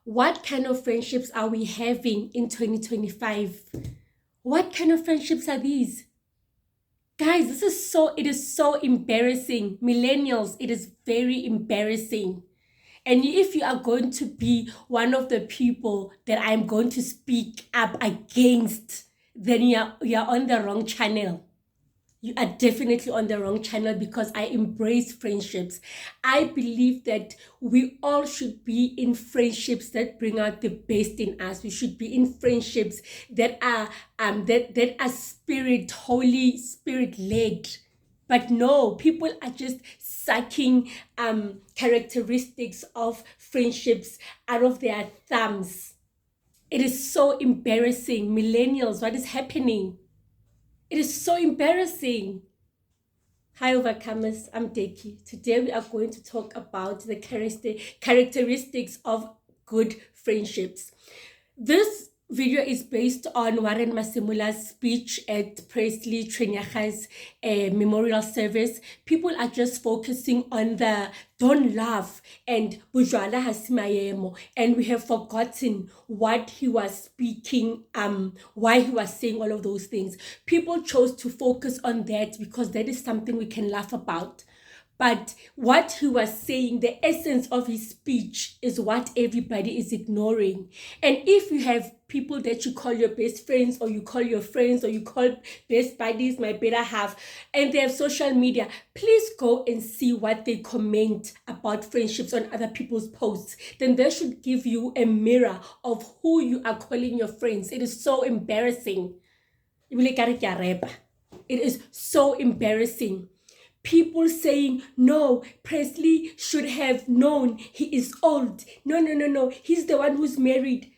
What kind of friendships are we having in 2025? What kind of friendships are these? Guys, it is so embarrassing. Millennials, it is very embarrassing. And if you are going to be one of the people that I'm going to speak up against, then you're on the wrong channel. You are definitely on the wrong channel because I embrace friendships. I believe that we all should be in friendships that bring out the best in us. We should be in friendships that are that are Holy Spirit led. But no, people are just sucking characteristics of friendships out of their thumbs. It is so embarrassing. Millennials, what is happening? It is so embarrassing. Hi, overcomers. I'm Decky. Today we are going to talk about the characteristics of good friendships. This video is based on Warren Masimula's speech at Presley Trenyaga's memorial service. People are just focusing on the don't laugh and bujwala hasimayemo, and we have forgotten what he was speaking, why he was saying all of those things. People chose to focus on that because that is something we can laugh about. But what he was saying, the essence of his speech, is what everybody is ignoring. And if you have people that you call your best friends, or you call your friends, or you call best buddies, my better half, and they have social media, please go and see what they comment about friendships on other people's posts. Then they should give you a mirror of who you are calling your friends. It is so embarrassing. It is so embarrassing. People saying, no, Presley should have known he is old. No. He's the one who's married.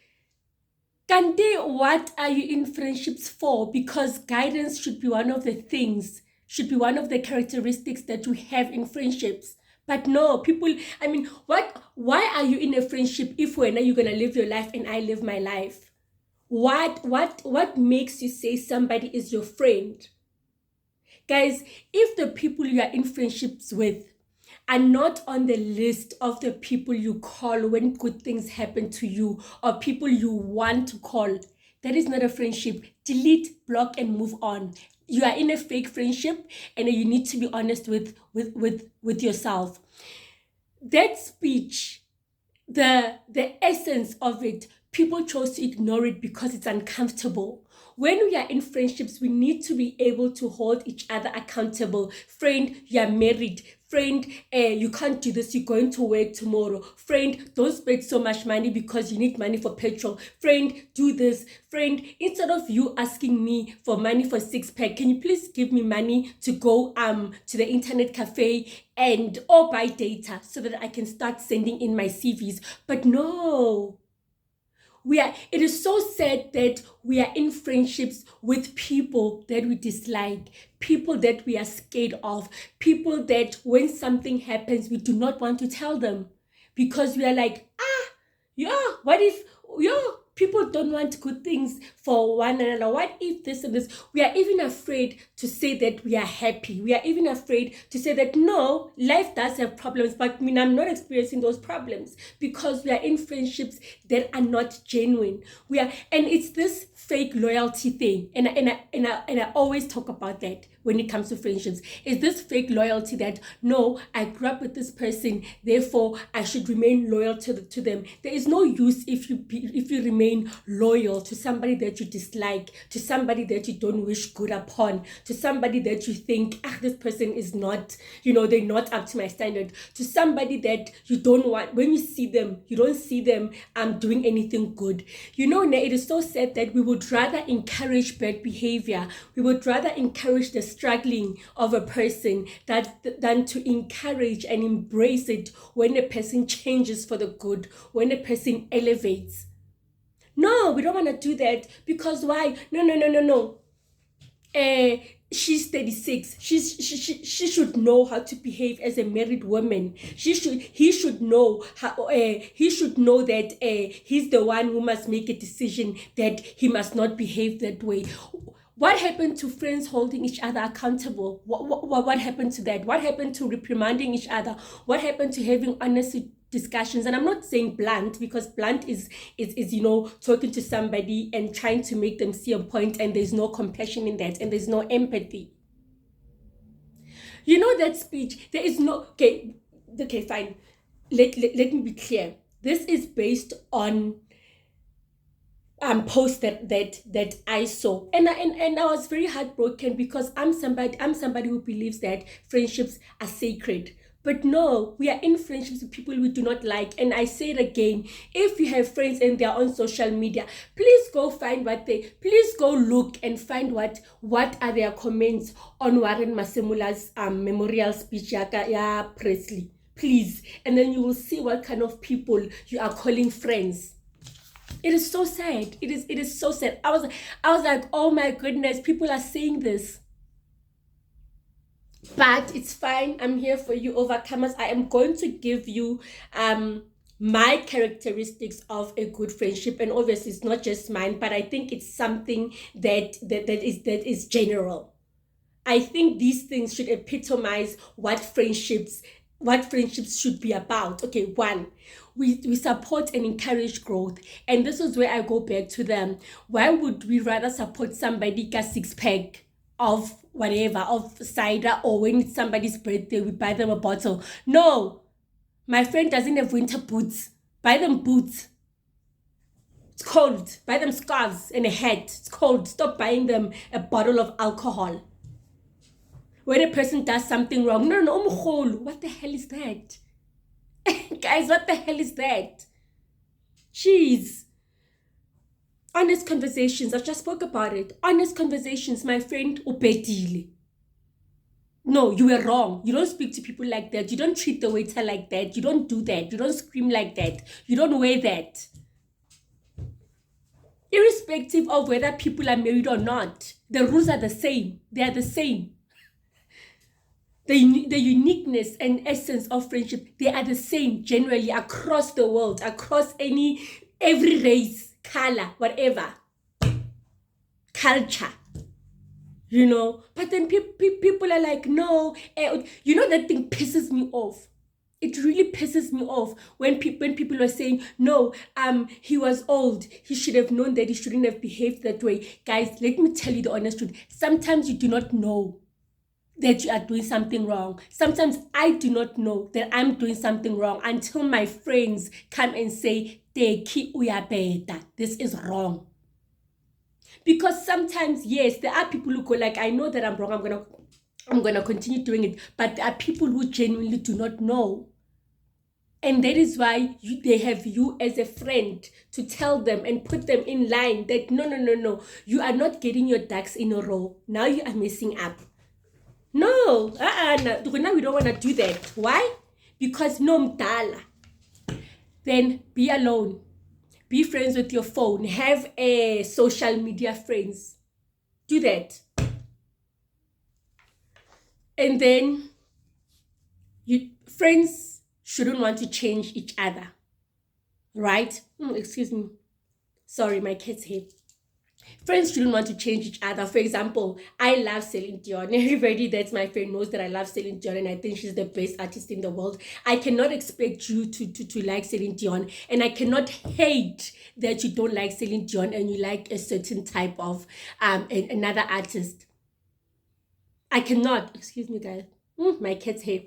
Kante, what are you in friendships for? Because guidance should be one of the things, should be one of the characteristics that we have in friendships. But no, people, why are you in a friendship if when are you going to live your life and I live my life? What makes you say somebody is your friend? Guys, if the people you are in friendships with are not on the list of the people you call when good things happen to you, or people you want to call, that is not a friendship. Delete, block, and move on. You are in a fake friendship, and you need to be honest with yourself. That speech, the essence of it, people chose to ignore it because it's uncomfortable. When we are in friendships, we need to be able to hold each other accountable. Friend, you are married. Friend, you can't do this. You're going to work tomorrow. Friend, don't spend so much money because you need money for petrol. Friend, do this. Friend, instead of you asking me for money for 6-pack, can you please give me money to go to the internet cafe or buy data so that I can start sending in my CVs? But no. It is so sad that we are in friendships with people that we dislike, people that we are scared of, people that when something happens, we do not want to tell them because we are like, what if, people don't want good things for one another. What if this and this? We are even afraid to say that we are happy. We are even afraid to say that no, life does have problems, but I'm not experiencing those problems because we are in friendships that are not genuine. And it's this fake loyalty thing. And I always talk about that when it comes to friendships. Is this fake loyalty that no, I grew up with this person, therefore I should remain loyal to them. There is no use if you remain loyal to somebody that you dislike, to somebody that you don't wish good upon, to somebody that you think, this person is not, they're not up to my standard, to somebody that you don't want, when you see them, you don't see them doing anything good. It is so sad that we would rather encourage bad behavior. We would rather encourage the struggling of a person than to encourage and embrace it when a person changes for the good, when a person elevates. No, we don't want to do that because why? No. She's 36. She should know how to behave as a married woman. He should know how. He should know that he's the one who must make a decision that he must not behave that way. What happened to friends holding each other accountable? What happened to that? What happened to reprimanding each other? What happened to having discussions, and I'm not saying blunt, because blunt is talking to somebody and trying to make them see a point, and there's no compassion in that, and there's no empathy. That speech, there is no, okay, fine. Let me be clear. This is based on post that I saw, and I was very heartbroken, because I'm somebody who believes that friendships are sacred. But no, we are in friendships with people we do not like. And I say it again, if you have friends and they're on social media, please go look and find what are their comments on Warren Masemula's memorial speech ya Presley, please. And then you will see what kind of people you are calling friends. It is so sad. It is so sad. I was like, oh my goodness, people are saying this. But it's fine. I'm here for you, overcomers. I am going to give you my characteristics of a good friendship, and obviously it's not just mine, but I think it's something that is general. I think these things should epitomize what friendships should be about. Okay, one, we support and encourage growth. And this is where I go back to them. Why would we rather support somebody got six-pack of whatever, of cider, or when it's somebody's birthday, we buy them a bottle? No, my friend doesn't have winter boots. Buy them boots. It's cold. Buy them scarves and a hat. It's cold. Stop buying them a bottle of alcohol. When a person does something wrong, no, what the hell is that? Guys, what the hell is that? Jeez. Honest conversations. I just spoke about it. Honest conversations, my friend, upetile. No, you were wrong. You don't speak to people like that. You don't treat the waiter like that. You don't do that. You don't scream like that. You don't wear that. Irrespective of whether people are married or not, the rules are the same. They are the same. The uniqueness and essence of friendship, they are the same generally across the world, across every race, color, whatever, culture, But then people are like, no, that thing pisses me off. It really pisses me off when people are saying, no, he was old. He should have known that he shouldn't have behaved that way. Guys, let me tell you the honest truth. Sometimes you do not know that you are doing something wrong. Sometimes I do not know that I'm doing something wrong until my friends come and say, Decky, uyabeta, this is wrong. Because sometimes, yes, there are people who go like, I know that I'm wrong, I'm gonna continue doing it. But there are people who genuinely do not know. And that is why they have you as a friend to tell them and put them in line that no, you are not getting your ducks in a row. Now you are messing up. No, no, we don't want to do that. Why? Because no mdala. Then be alone. Be friends with your phone. Have a social media friends. Do that. And then friends shouldn't want to change each other. Right? Excuse me. Sorry, my cat's here. Friends shouldn't want to change each other. For example, I love Celine Dion. Everybody that's my friend knows that I love Celine Dion, and I think she's the best artist in the world. I cannot expect you to like Celine Dion, and I cannot hate that you don't like Celine Dion and you like a certain type of another artist. I cannot. Excuse me, guys. My cat's here.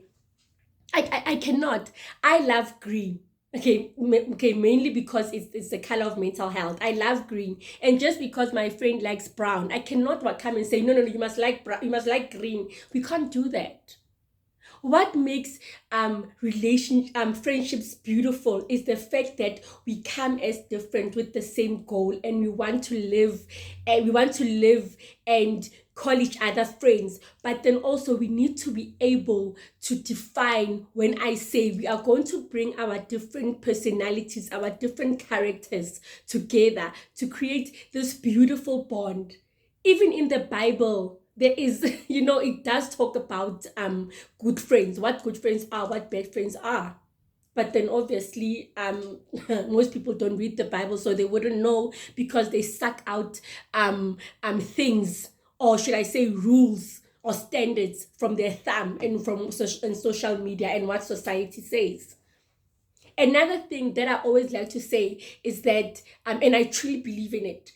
I cannot. I love green. Okay, mainly because it's the color of mental health. I love green, and just because my friend likes brown, I cannot come and say no, you must like brown, you must like green. We can't do that. What makes friendships beautiful is the fact that we come as different with the same goal, and we want to live and call each other friends. But then also we need to be able to define when I say we are going to bring our different personalities, our different characters together to create this beautiful bond. Even in the Bible, there is, it does talk about good friends, what good friends are, what bad friends are. But then obviously most people don't read the Bible, so they wouldn't know, because they suck out things, or should I say rules or standards, from their thumb and from social media and what society says. Another thing that I always like to say is that, and I truly believe in it,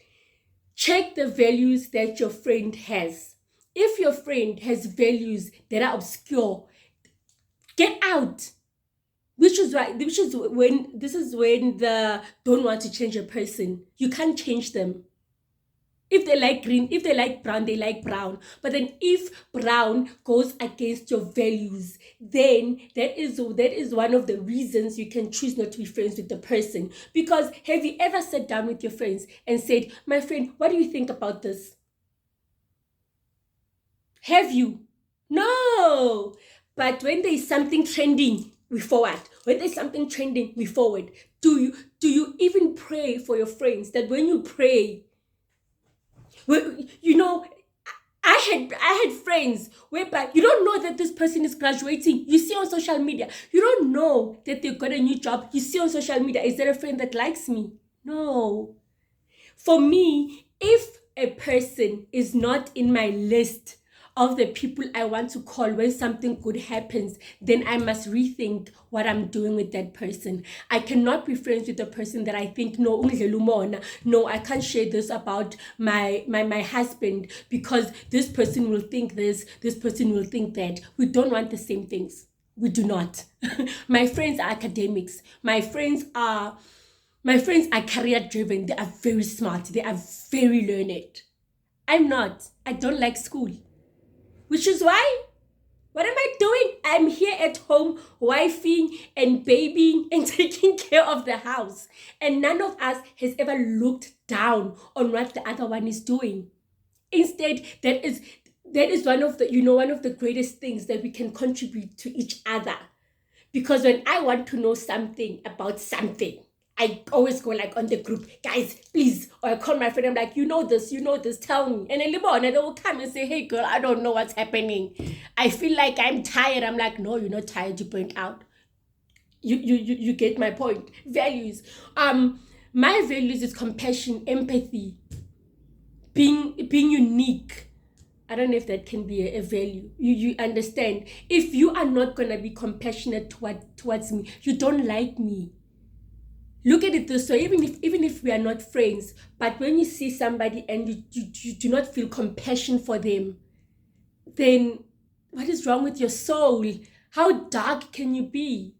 check the values that your friend has. If your friend has values that are obscure, get out. Which is right. Which is when this is when the don't want to change a person. You can't change them. If they like green, if they like brown, they like brown. But then if brown goes against your values, then that is one of the reasons you can choose not to be friends with the person. Because have you ever sat down with your friends and said, my friend, what do you think about this? Have you? No. But when there is something trending, we forward. When there's something trending, we forward. Do you even pray for your friends that when you pray, well, I had friends whereby you don't know that this person is graduating. You see on social media. You don't know that they've got a new job. You see on social media. Is there a friend that likes me? No. For me, if a person is not in my list of the people I want to call when something good happens, then I must rethink what I'm doing with that person. I cannot be friends with a person that I think, no, no, I can't share this about my husband because this person will think this person will think that. We don't want the same things. We do not. My friends are academics. My friends are career driven. They are very smart. They are very learned. I'm not. I don't like school. Which is why, what am I doing? I'm here at home, wifing and babying and taking care of the house. And none of us has ever looked down on what the other one is doing. Instead, that is one of the greatest things that we can contribute to each other. Because when I want to know something about something, I always go like on the group, guys, please. Or I call my friend, I'm like, you know this, tell me. And then later on, they will come and say, hey girl, I don't know what's happening. I feel like I'm tired. I'm like, no, you're not tired, you burnt out. You get my point. Values. My values is compassion, empathy, being unique. I don't know if that can be a value. You understand? If you are not gonna be compassionate towards me, you don't like me. Look at it this way, even if we are not friends, but when you see somebody and you do not feel compassion for them, then what is wrong with your soul? How dark can you be?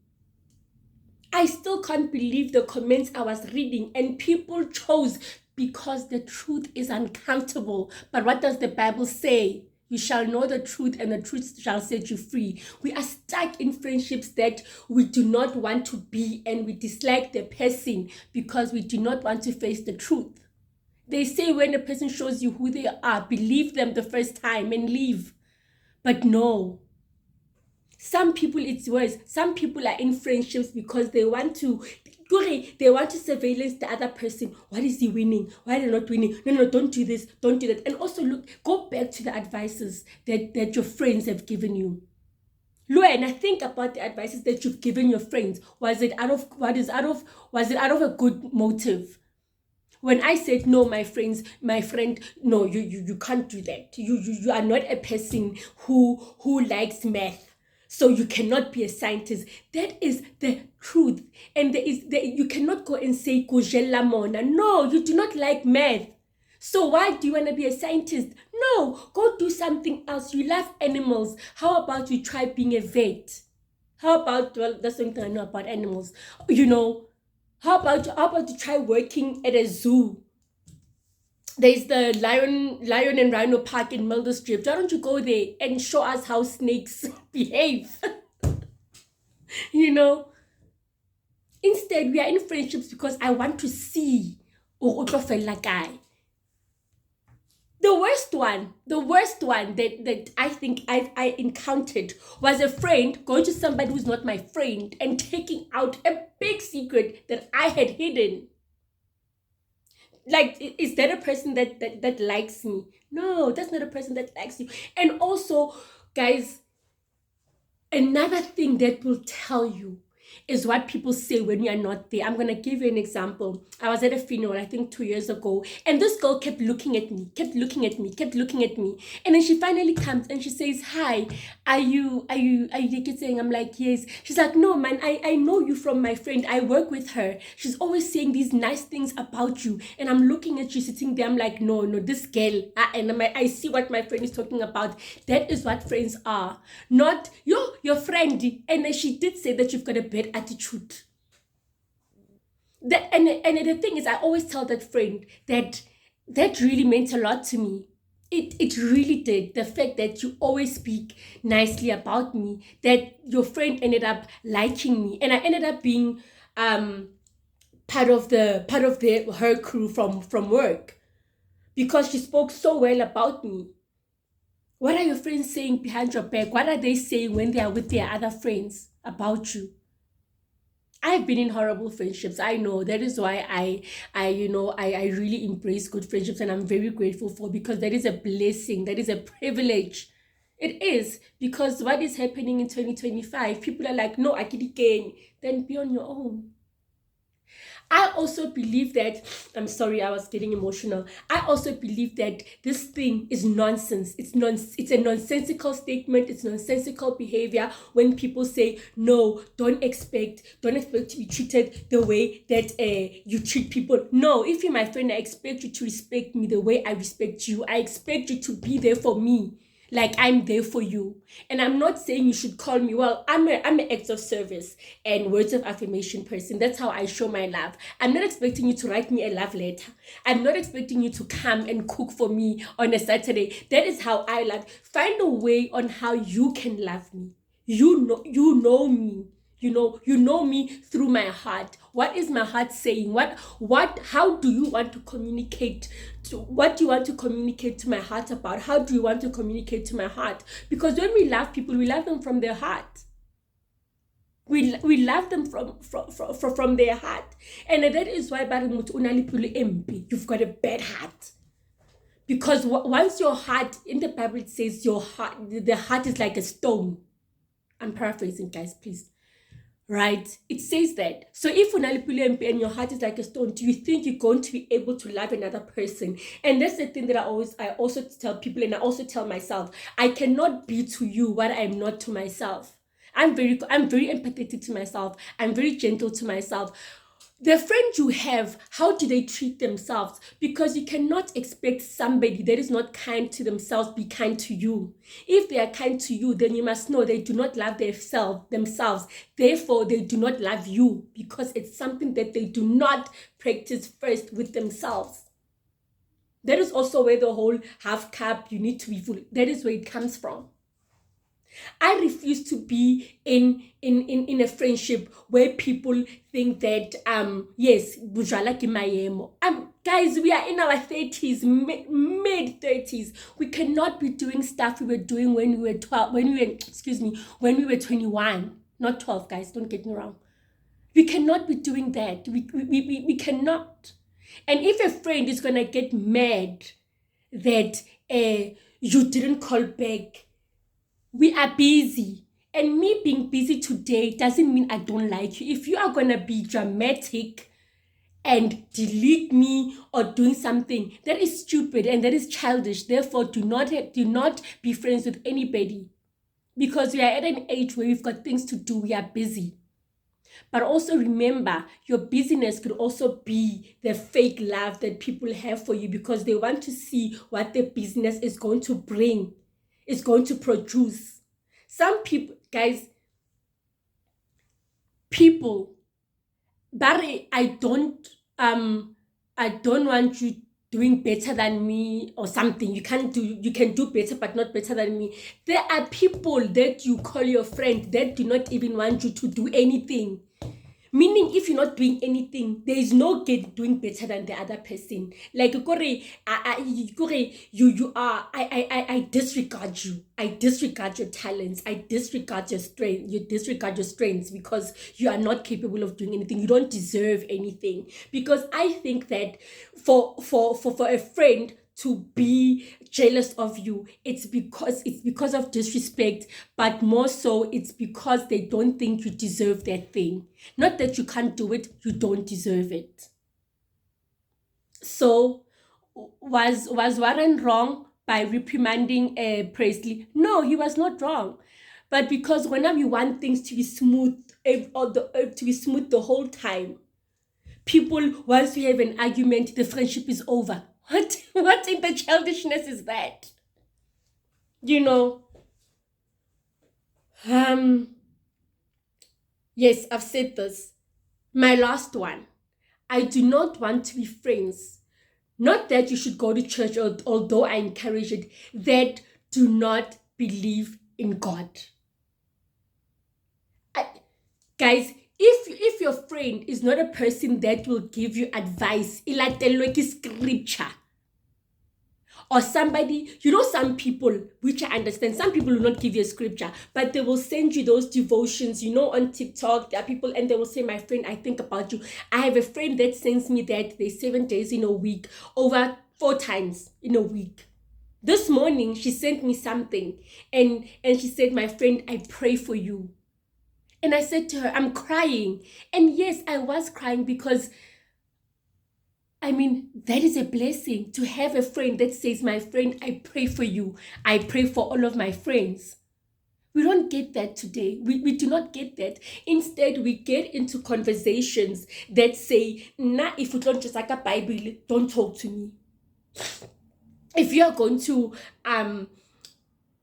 I still can't believe the comments I was reading, and people chose because the truth is uncomfortable. But what does the Bible say? You shall know the truth, and the truth shall set you free. We are stuck in friendships that we do not want to be, and we dislike the person because we do not want to face the truth. They say when a person shows you who they are, believe them the first time and leave. But no, some people, it's worse. Some people are in friendships because they want to surveillance the other person. What is he winning? Why are they not winning? No, don't do this, don't do that. And also go back to the advices that your friends have given you. And I think about the advices that you've given your friends. Was it out of a good motive? When I said no, my friend, no, you can't do that. You are not a person who likes math. So you cannot be a scientist. That is the truth. And you cannot go and say Kujela Mona. No, you do not like math. So why do you want to be a scientist? No, go do something else. You love animals. How about you try being a vet? Well, that's something I know about animals. How about you try working at a zoo? There's the lion and rhino park in Milderstrip. Why don't you go there and show us how snakes behave? you know Instead, we are in friendships because I want to see or guy. The worst one that I think I encountered was a friend going to somebody who's not my friend and taking out a big secret that I had hidden. Like, is that a person that likes me? No, that's not a person that likes you. And also, guys, another thing that will tell you is what people say when you're not there. I'm going to give you an example. I was at a funeral, I think 2 years ago, and this girl kept looking at me, kept looking at me, kept looking at me. And then she finally comes and she says, hi, are you saying? I'm like, yes. She's like, no, man, I know you from my friend. I work with her. She's always saying these nice things about you. And I'm looking at you sitting there. I'm like, no, this girl. I see what my friend is talking about. That is what friends are. Not your friend. And then she did say that you've got a bad attitude. And the thing is, I always tell that friend that really meant a lot to me. It really did. The fact that you always speak nicely about me, that your friend ended up liking me, and I ended up being part of her crew from work because she spoke so well about me. What are your friends saying behind your back? What are they saying when they are with their other friends about you? I've been in horrible friendships. I know that is why I really embrace good friendships, and I'm very grateful for, because that is a blessing, that is a privilege. It is, because what is happening in 2025, people are like, no, I can again, then be on your own. I also believe that, I'm sorry, I was getting emotional. I also believe that this thing is nonsense. It's a nonsensical statement. It's nonsensical behavior when people say, no, don't expect to be treated the way that you treat people. No, if you're my friend, I expect you to respect me the way I respect you. I expect you to be there for me, like I'm there for you. And I'm not saying you should call me, well, I'm an acts of service and words of affirmation person. That's how I show my love. I'm not expecting you to write me a love letter. I'm not expecting you to come and cook for me on a Saturday. That is how I love. Find a way on how you can love me. You know me. You know me through my heart. What is my heart saying? How do you want to communicate what do you want to communicate to my heart about? How do you want to communicate to my heart? Because when we love people, we love them from their heart. We love them from their heart. And that is why you've got a bad heart. Because once your heart, in the Bible it says the heart is like a stone. I'm paraphrasing, guys, please. Right? It says that. So if and your heart is like a stone, do you think you're going to be able to love another person? And that's the thing that I also tell people, and I also tell myself, I cannot be to you what I'm not to myself. I'm very empathetic to myself. I'm very gentle to myself. The friend you have, how do they treat themselves? Because you cannot expect somebody that is not kind to themselves be kind to you. If they are kind to you, then you must know they do not love themselves. Therefore, they do not love you, because it's something that they do not practice first with themselves. That is also where the whole half cup, you need to be full, that is where it comes from. I refuse to be in a friendship where people think that yes, bujala ki maemo. Guys, we are in our 30s, mid 30s. We cannot be doing stuff we were doing when we were 21, not 12, guys, don't get me wrong. We cannot be doing that. We cannot. And if a friend is gonna get mad that you didn't call back, we are busy. And me being busy today doesn't mean I don't like you. If you are going to be dramatic and delete me or doing something, that is stupid and that is childish. Therefore, do not be friends with anybody, because we are at an age where we've got things to do. We are busy. But also remember, your busyness could also be the fake love that people have for you, because they want to see what the business is going to bring, is going to produce. Some people, guys, Barry, I don't want you doing better than me or something. You can do better, but not better than me. There are people that you call your friend that do not even want you to do anything. Meaning, if you're not doing anything, there is no doing better than the other person. Like, I disregard you. I disregard your talents. I disregard your strength. You disregard your strengths because you are not capable of doing anything. You don't deserve anything. Because I think that for a friend to be jealous of you. It's because of disrespect, but more so it's because they don't think you deserve that thing. Not that you can't do it, you don't deserve it. So was Warren wrong by reprimanding Presley? No, he was not wrong. But because whenever you want things to be smooth, to be smooth the whole time, people, once we have an argument, the friendship is over. What in the childishness is that? You know, um, yes, I've said this. My last one. I do not want to be friends. Not that you should go to church, although I encourage it, that do not believe in God. I, guys, if your friend is not a person that will give you advice, ilatelwe ki scripture, or somebody, some people, which I understand, some people will not give you a scripture, but they will send you those devotions, on TikTok. There are people, and they will say, my friend, I think about you. I have a friend that sends me that they 7 days in a week, over 4 times in a week. This morning, she sent me something, and she said, my friend, I pray for you. And I said to her, I'm crying. And yes, I was crying because that is a blessing to have a friend that says, my friend, I pray for you. I pray for all of my friends. We don't get that today. We do not get that. Instead, we get into conversations that say, nah, if you don't just like a Bible, don't talk to me. If you are going to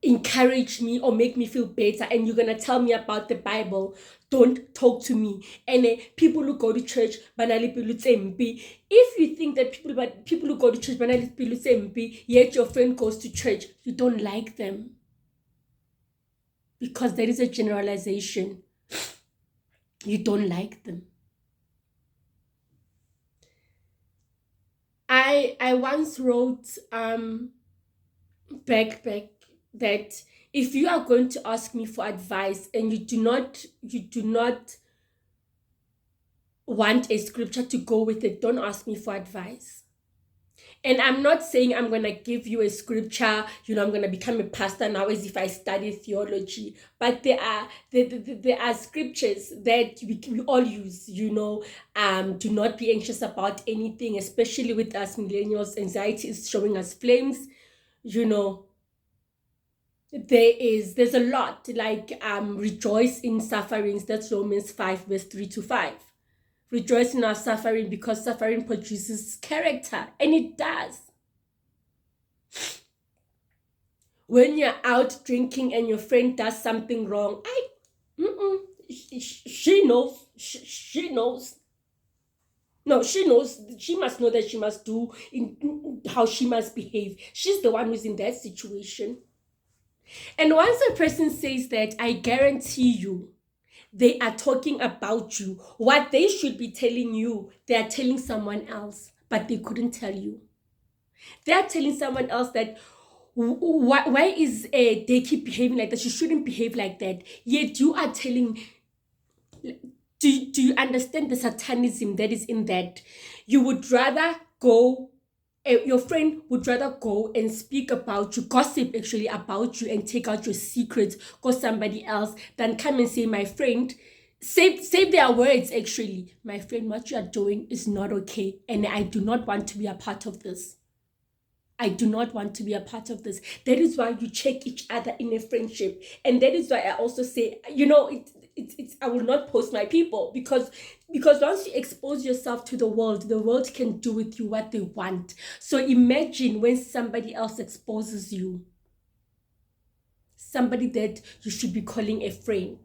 encourage me or make me feel better and you're gonna tell me about the Bible, don't talk to me. And people who go to church, if you think that people who go to church, yet your friend goes to church, you don't like them, because there is a generalization. You don't like them. I once wrote back that if you are going to ask me for advice and you do not want a scripture to go with it, don't ask me for advice. And I'm not saying I'm going to give you a scripture, I'm going to become a pastor now as if I study theology. But there are scriptures that we all use, do not be anxious about anything, especially with us millennials. Anxiety is showing us flames, There's a lot, like rejoice in sufferings. That's Romans 5 verse 3-5. Rejoice in our suffering, because suffering produces character, and it does. When you're out drinking and your friend does something wrong, she knows. She knows. No, she knows. She must know that she must do how she must behave. She's the one who's in that situation. And once a person says that, I guarantee you, they are talking about you. What they should be telling you, they are telling someone else, but they couldn't tell you. They are telling someone else that, why is Decky behaving like that? She shouldn't behave like that. Yet you are telling. Do you understand the satanism that is in that? You would rather go. Your friend would rather go and speak about you, gossip actually about you, and take out your secrets for somebody else, than come and say, my friend, save their words actually, my friend, what you are doing is not okay, and I do not want to be a part of this. I do not want to be a part of this. That is why you check each other in a friendship. And that is why I also say, it's I will not post my people, because once you expose yourself to the world can do with you what they want. So imagine when somebody else exposes you, somebody that you should be calling a friend.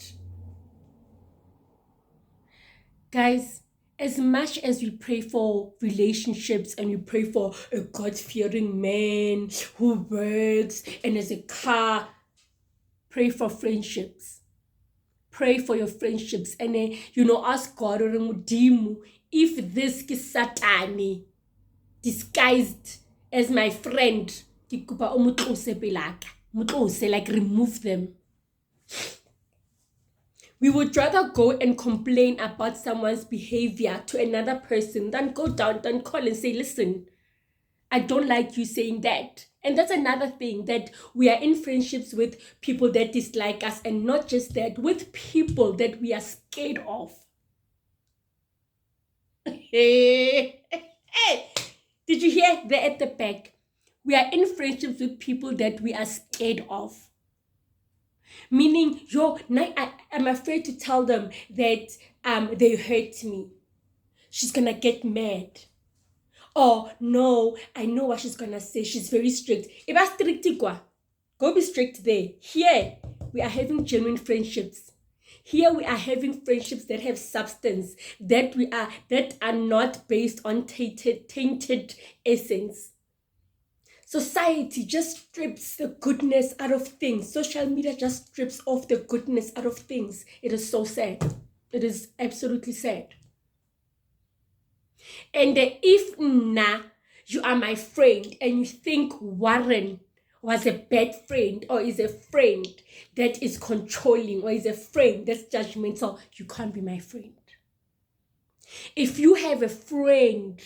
Guys, as much as we pray for relationships and we pray for a God-fearing man who works and has a car, pray for friendships. Pray for your friendships, and ask God, if this is Satan disguised as my friend, like remove them. We would rather go and complain about someone's behavior to another person than go down and call and say, listen, I don't like you saying that. And that's another thing, that we are in friendships with people that dislike us, and not just that, with people that we are scared of. Hey, hey, did you hear that at the back? We are in friendships with people that we are scared of. Meaning, I'm afraid to tell them that they hurt me. She's gonna get mad. Oh no, I know what she's gonna say. She's very strict. Iba strict kwa. Go be strict there. Here, we are having genuine friendships. Here we are having friendships that have substance, that are not based on tainted essence. Society just strips the goodness out of things. Social media just strips off the goodness out of things. It is so sad. It is absolutely sad. And if you are my friend and you think Warren was a bad friend, or is a friend that is controlling, or is a friend that's judgmental, you can't be my friend. If you have a friend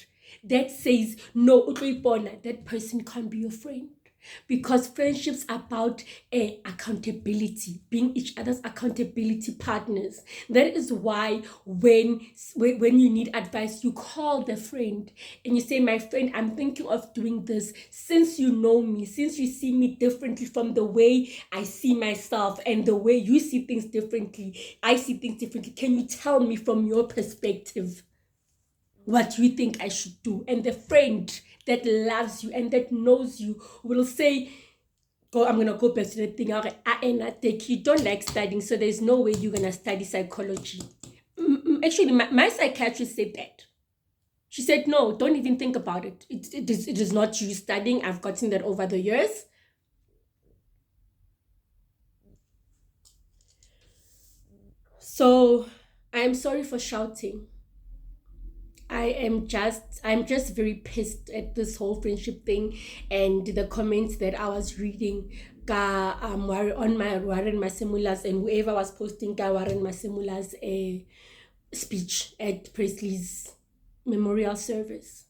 that says no, that person can't be your friend. Because friendships are about accountability, being each other's accountability partners. That is why when you need advice, you call the friend and you say, my friend, I'm thinking of doing this. Since you know me, since you see me differently from the way I see myself, and the way you see things differently, I see things differently. Can you tell me from your perspective what you think I should do? And the friend that loves you and that knows you will say, I'm going to go back to the thing. Decky, you don't like studying, so there's no way you're going to study psychology. Actually, my psychiatrist said that. She said, no, don't even think about it. It is not you studying. I've gotten that over the years. So I'm sorry for shouting. I'm just very pissed at this whole friendship thing, and the comments that I was reading on my Warren Masemula's, and whoever was posting Warren Masemula's speech at Presley's memorial service.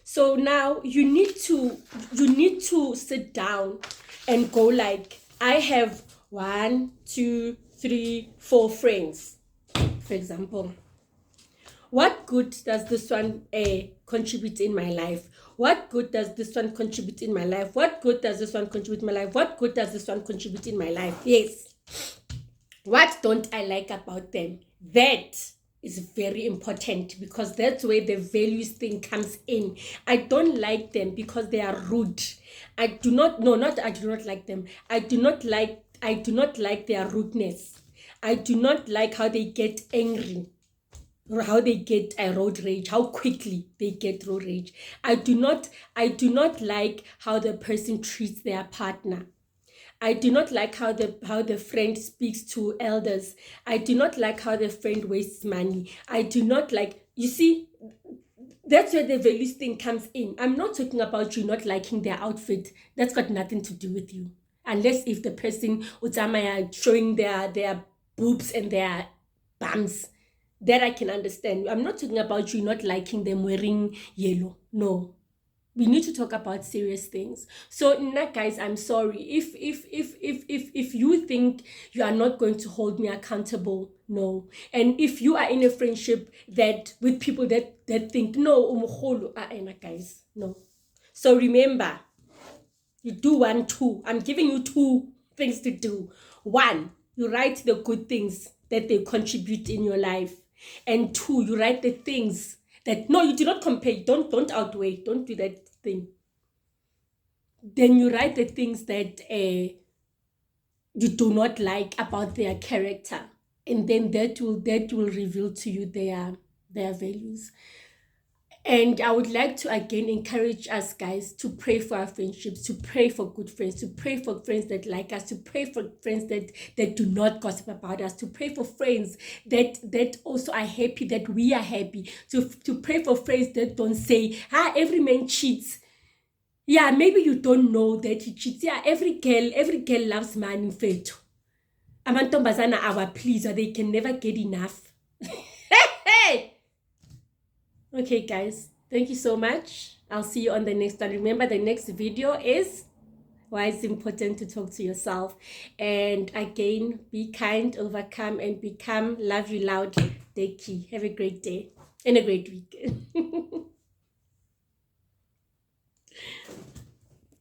So now you need to sit down and go like, I have 1, 2, 3, 4 friends, for example. What good does this one contribute in my life? What good does this one contribute in my life? What good does this one contribute in my life? What good does this one contribute in my life? Yes. What don't I like about them? That is very important, because that's where the values thing comes in. I don't like them because they are rude. I do not like them. I do not like their rudeness. I do not like how they get angry, or how they get a road rage, how quickly they get road rage. I do not like how the person treats their partner. I do not like how the friend speaks to elders. I do not like how the friend wastes money. I do not like, you see, that's where the values thing comes in. I'm not talking about you not liking their outfit. That's got nothing to do with you. Unless if the person utamaya showing their boobs and their bums, that I can understand. I'm not talking about you not liking them wearing yellow. No. We need to talk about serious things. So guys, I'm sorry. If you think you are not going to hold me accountable, no. And if you are in a friendship that with people that think, no, guys, no. So remember, you do 1, 2. I'm giving you 2 things to do. 1, you write the good things that they contribute in your life. And 2, you write the things that, no, you do not compare. Don't outweigh. Don't do that thing. Then you write the things that you do not like about their character. And then that will reveal to you their values. And I would like to again encourage us guys to pray for our friendships, to pray for good friends, to pray for friends that like us, to pray for friends that do not gossip about us, to pray for friends that also are happy that we are happy, to pray for friends that don't say, every man cheats. Yeah, maybe you don't know that he cheats. Yeah, every girl loves money, fethu. Amantombazana are pleased, they can never get enough. Hey! Okay, guys, Thank you so much. I'll see you on the next one. Remember, the next video is why it's important to talk to yourself. And again, be kind, overcome, and become. Love you loudly. Decky. Have a great day and a great week.